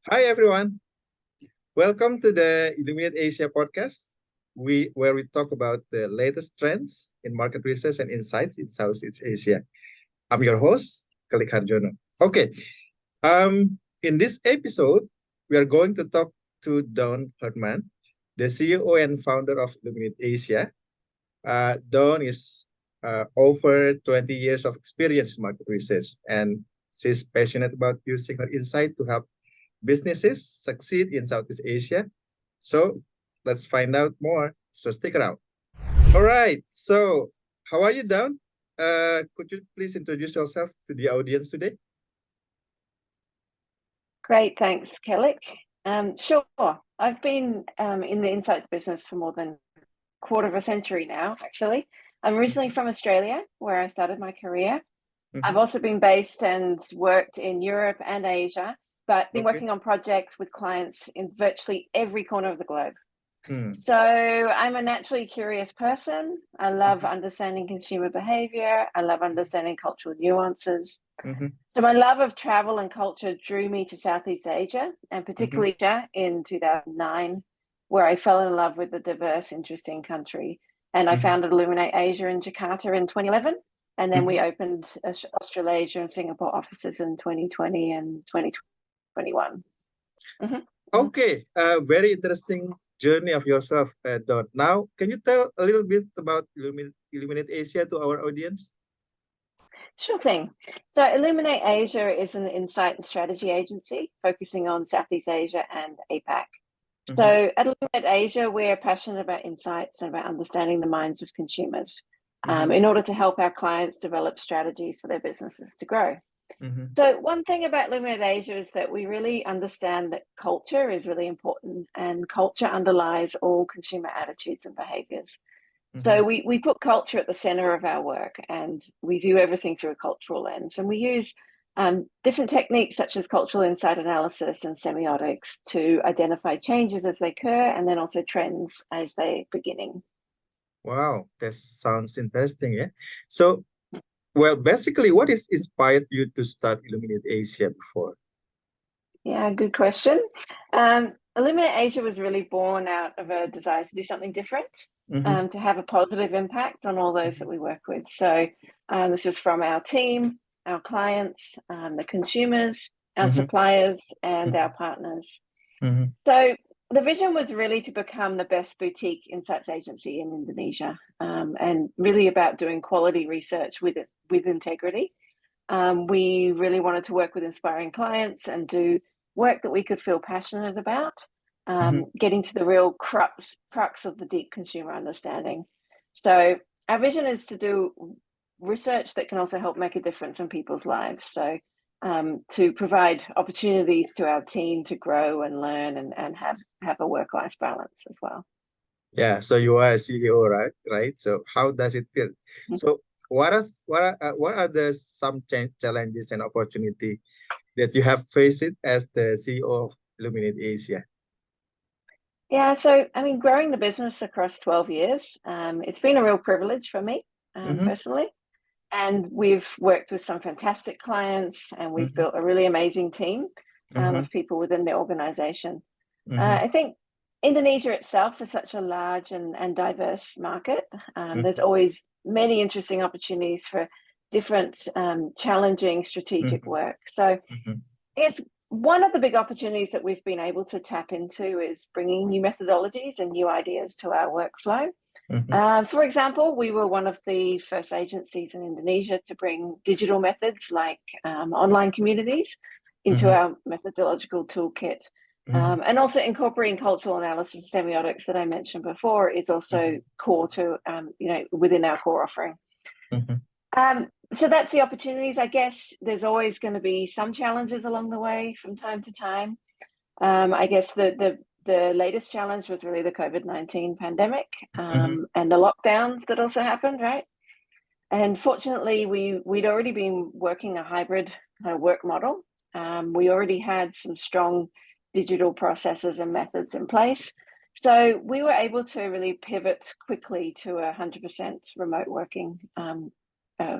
Hi everyone, welcome to the Illuminate Asia podcast, where we talk about the latest trends in market research and insights in Southeast Asia. I'm your host, Kalik Harjono. Okay, in this episode, we are going to talk to Don Herdman, the CEO and founder of Illuminate Asia. Dawn is over 20 years of experience in market research, and she's passionate about using her insight to help businesses succeed in Southeast Asia. So let's find out more. So stick around. All right. So how are you, Dawn? Could you please introduce yourself to the audience today? Great, thanks, Kellic. Sure. I've been in the insights business for more than a quarter of a century now, actually. I'm originally from Australia, where I started my career. I've also been based and worked in Europe and Asia, but been working on projects with clients in virtually every corner of the globe. So I'm a naturally curious person. I love understanding consumer behavior. I love understanding cultural nuances. So my love of travel and culture drew me to Southeast Asia, and particularly in 2009, where I fell in love with the diverse, interesting country. And I founded Illuminate Asia in Jakarta in 2011. And then we opened Australasia and Singapore offices in 2020 and 2021. Okay, very interesting journey of yourself, Don. Now, can you tell a little bit about Illuminate Asia to our audience? Sure thing. So Illuminate Asia is an insight and strategy agency focusing on Southeast Asia and APAC. So at Illuminate Asia, we're passionate about insights and about understanding the minds of consumers in order to help our clients develop strategies for their businesses to grow. So one thing about Illuminate Asia is that we really understand that culture is really important, and culture underlies all consumer attitudes and behaviors. So we put culture at the center of our work, and we view everything through a cultural lens. And we use different techniques such as cultural insight analysis and semiotics to identify changes as they occur, and then also trends as they're beginning. Wow, that sounds interesting, yeah? So, well, basically, what is inspired you to start Illuminate Asia before? Yeah, good question. Illuminate Asia was really born out of a desire to do something different, to have a positive impact on all those that we work with. So this is from our team, our clients, the consumers, our suppliers, and our partners. So the vision was really to become the best boutique insights agency in Indonesia, and really about doing quality research with integrity. We really wanted to work with inspiring clients and do work that we could feel passionate about, getting to the real crux of the deep consumer understanding. So our vision is to do research that can also help make a difference in people's lives. So to provide opportunities to our team to grow and learn and have a work-life balance as well. Yeah, so you are a CEO, right? Right. So how does it feel? So what are the some challenges and opportunity that you have faced as the CEO of Illuminate Asia? Yeah, so I mean, growing the business across 12 years, it's been a real privilege for me personally. And we've worked with some fantastic clients, and we've built a really amazing team of people within the organization. I think Indonesia itself is such a large and diverse market. There's always many interesting opportunities for different challenging strategic work. So I guess one of the big opportunities that we've been able to tap into is bringing new methodologies and new ideas to our workflow. For example, we were one of the first agencies in Indonesia to bring digital methods like online communities into our methodological toolkit. And also incorporating cultural analysis semiotics that I mentioned before is also core to, within our core offering. So that's the opportunities. I guess there's always going to be some challenges along the way from time to time. I guess the latest challenge was really the COVID-19 pandemic and the lockdowns that also happened, right? And fortunately, we'd already been working a hybrid work model. We already had some strong digital processes and methods in place. So we were able to really pivot quickly to 100% remote working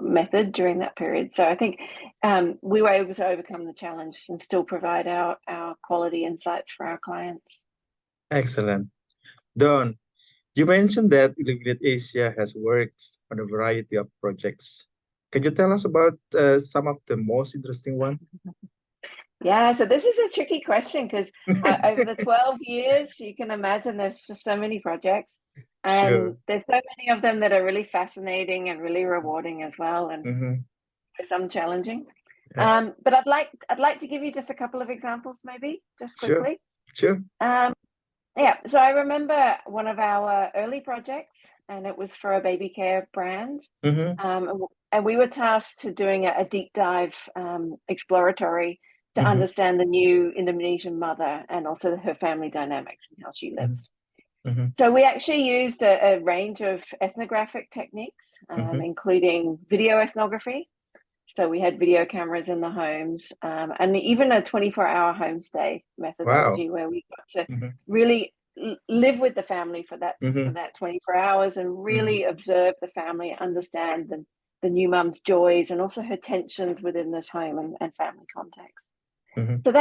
method during that period. So I think we were able to overcome the challenge and still provide our quality insights for our clients. Excellent. Don, you mentioned that Illuminate Asia has worked on a variety of projects. Can you tell us about some of the most interesting one? Yeah, so this is a tricky question because over the 12 years, you can imagine there's just so many projects, and Sure. there's so many of them that are really fascinating and really rewarding as well, and some challenging. Yeah. But I'd like to give you just a couple of examples, maybe just Sure. quickly. Sure. Yeah, so I remember one of our early projects, and it was for a baby care brand. And we were tasked to doing a deep dive exploratory to understand the new Indonesian mother and also her family dynamics and how she lives. So we actually used a range of ethnographic techniques, including video ethnography. So we had video cameras in the homes, and even a 24-hour homestay methodology where we got to really live with the family for that 24 hours and really observe the family, understand the new mum's joys and also her tensions within this home and family context. So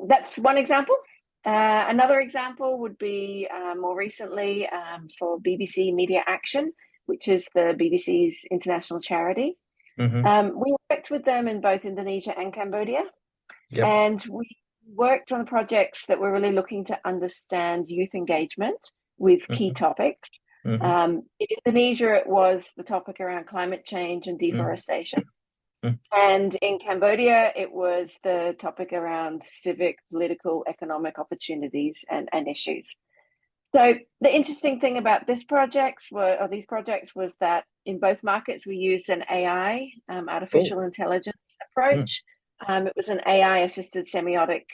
that's one example. Another example would be more recently for BBC Media Action, which is the BBC's international charity. We worked with them in both Indonesia and Cambodia, and we worked on projects that were really looking to understand youth engagement with key topics. In Indonesia, it was the topic around climate change and deforestation. And in Cambodia, it was the topic around civic, political, economic opportunities and issues. So the interesting thing about these projects was that in both markets, we used an AI, artificial intelligence approach. It was an AI-assisted semiotic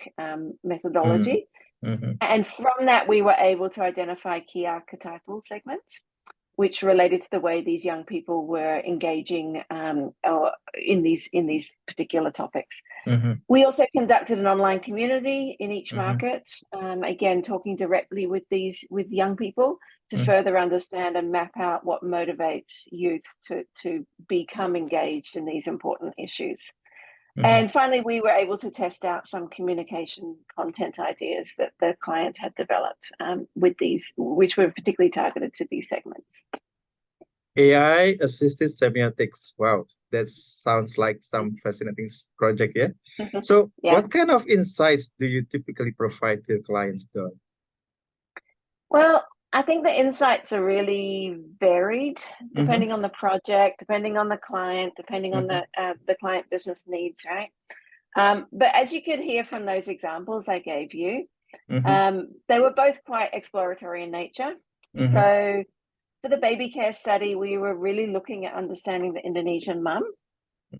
methodology. And from that, we were able to identify key archetypal segments, which related to the way these young people were engaging in these particular topics. We also conducted an online community in each market, again, talking directly with young people to further understand and map out what motivates youth to become engaged in these important issues. And finally, we were able to test out some communication content ideas that the client had developed with these, which were particularly targeted to these segments. AI-assisted semiotics. Wow, that sounds like some fascinating project, yeah? So what kind of insights do you typically provide to your clients, Don? Well, I think the insights are really varied depending on the project, depending on the client, depending on the client business needs, right? But as you could hear from those examples I gave you, they were both quite exploratory in nature. So for the baby care study, we were really looking at understanding the Indonesian mum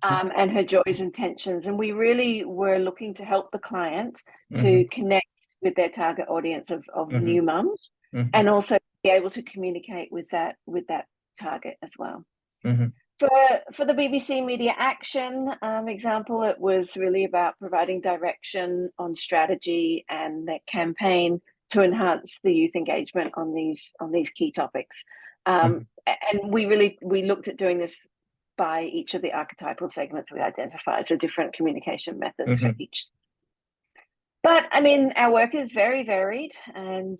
and her joys and tensions. And we really were looking to help the client to connect with their target audience of new mums and also be able to communicate with that target as well. For the BBC Media Action example, it was really about providing direction on strategy and their campaign to enhance the youth engagement on these key topics. And we looked at doing this by each of the archetypal segments we identified, so different communication methods for each. But I mean, our work is very varied, and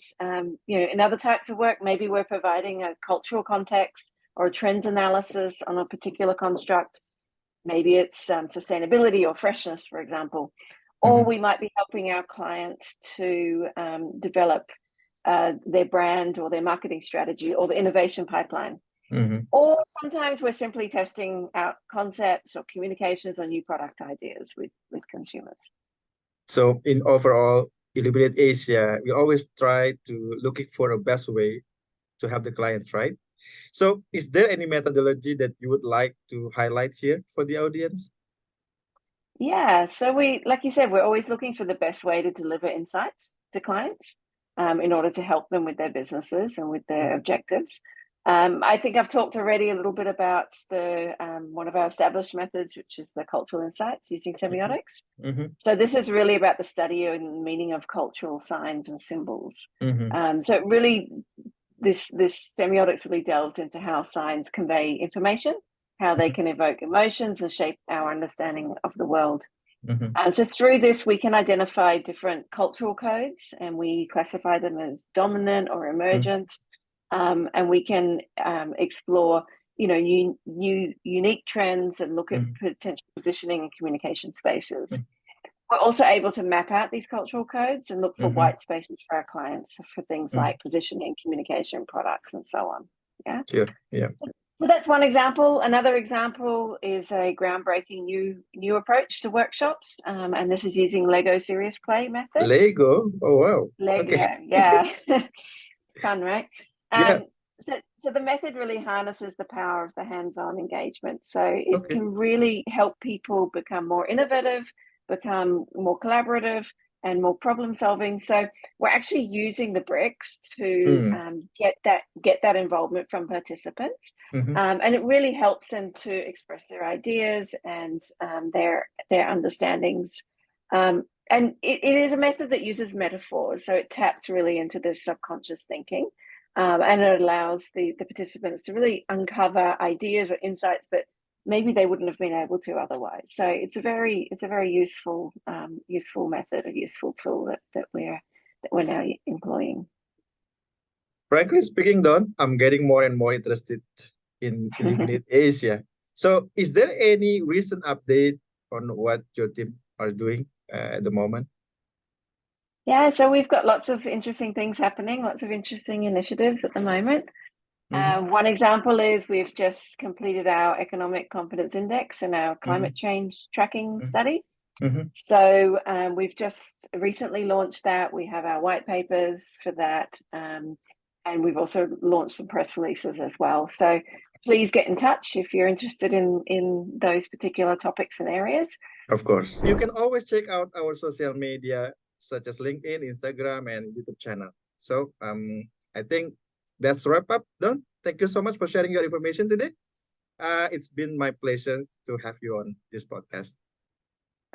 in other types of work, maybe we're providing a cultural context or a trends analysis on a particular construct. Maybe it's sustainability or freshness, for example. Or we might be helping our clients to develop their brand or their marketing strategy or the innovation pipeline. Or sometimes we're simply testing out concepts or communications or new product ideas with consumers. So in overall, Illuminate Asia, we always try to looking for a best way to help the clients, right? So is there any methodology that you would like to highlight here for the audience? Yeah, so like you said, we're always looking for the best way to deliver insights to clients in order to help them with their businesses and with their objectives. I think I've talked already a little bit about one of our established methods, which is the cultural insights using semiotics. So this is really about the study and meaning of cultural signs and symbols. So it really, this semiotics really delves into how signs convey information how they can evoke emotions and shape our understanding of the world. Mhm. So through this, we can identify different cultural codes, and we classify them as dominant or emergent. And we can explore, new unique trends and look at potential positioning and communication spaces. We're also able to map out these cultural codes and look for white spaces for our clients for things like positioning, communication, products, and so on. Yeah. Sure. Yeah. So that's one example. Another example is a groundbreaking new approach to workshops, and this is using Lego serious play method. Lego. Oh wow. Lego, Okay. yeah, fun, right? Yeah. So the method really harnesses the power of the hands-on engagement. So it Okay. can really help people become more innovative, become more collaborative, and more problem solving. So we're actually using the bricks to get that involvement from participants, and it really helps them to express their ideas and their understandings. And it is a method that uses metaphors, so it taps really into this subconscious thinking, and it allows the participants to really uncover ideas or insights that maybe they wouldn't have been able to otherwise. So it's a very useful method, a useful tool that we're now employing. Frankly speaking, Don, I'm getting more and more interested in Illuminate Asia. So, is there any recent update on what your team are doing at the moment? Yeah, so we've got lots of interesting things happening, lots of interesting initiatives at the moment. One example is we've just completed our economic confidence index and our climate change tracking study. So we've just recently launched that. We have our white papers for that, and we've also launched some press releases as well. So please get in touch if you're interested in those particular topics and areas. Of course. You can always check out our social media such as LinkedIn, Instagram, and YouTube channel. So I think that's wrap up, Don. Thank you so much for sharing your information today. It's been my pleasure to have you on this podcast.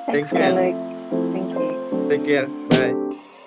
Thanks, Thank you. Luke. Thank you. Take care. Bye.